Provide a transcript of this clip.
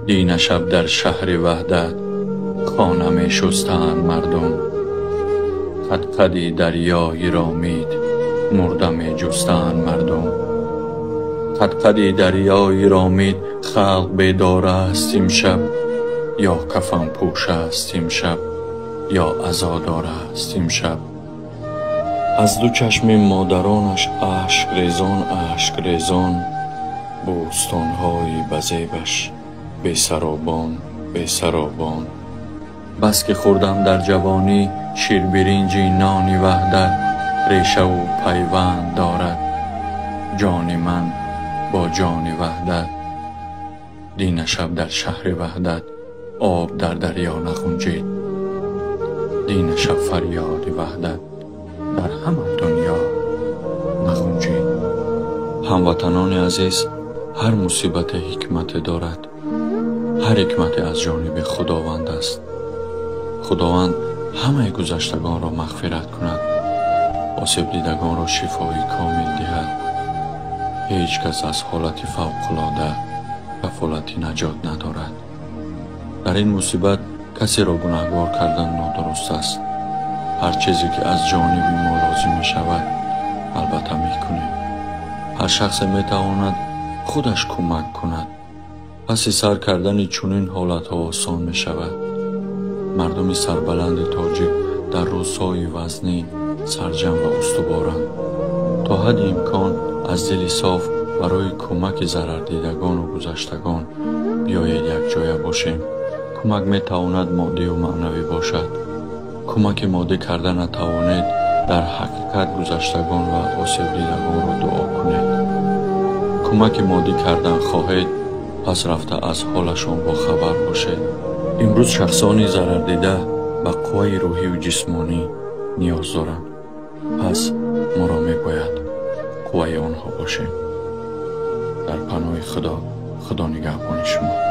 دین شب در شهر وحدت خانه می شستند مردم. قدقدی دریای رامید مرده می جستند مردم. قدقدی دریای رامید خلق بیدار است امشب، یا کفن پوش است امشب یا عزادار است امشب. از دو چشم مادرانش اشک ریزان اشک ریزان، بوستان‌های بزیبش بی سرابان بی سرابان. بس که خوردم در جوانی شیربرنجی نان وحدت، ریشه و پیوند دارد جان من با جان وحدت. دین شب در شهر وحدت آب در دریا نخونجید. دین شب فریاد وحدت در همه دنیا نخونجید. هموطنان عزیز، هر مصیبت حکمت دارد. هر حکمت از جانب خداوند است. خداوند همه گذشتگان را مغفرت کند، آسیب دیدگان را شفای کامل دهد. هیچ کس از حالت فوق‌العاده کفالت نجات ندارد. در این مصیبت کسی را گناهکار کردن نادرست است. هر چیزی که از جانب ما لازم می شود البته می کنیم. هر شخص می تواند خودش کمک کند. پس سر کردن چنین حالت ها آسان می شود. مردم سربلند تاجیک در روزهای وزنی سرجم و استوارند. تا حد امکان از دل صاف برای کمک ضرر دیدگان و گذشتگان بیایید یک جای باشیم. کمک می تواند مادی و معنوی باشد. کمک مادی کردن نتوانید، در حقیقت گذشتگان و آسیب دیدگان را دعا کنید. کمک مادی کردن خواهید، پس رفته از حالشان با خبر باشید. امروز شخصانی ضرر دیده به قوای روحی و جسمانی نیاز دارند. پس ما را می باید قوای آنها باشیم. در پناه خدا، خدا نگهبان شما.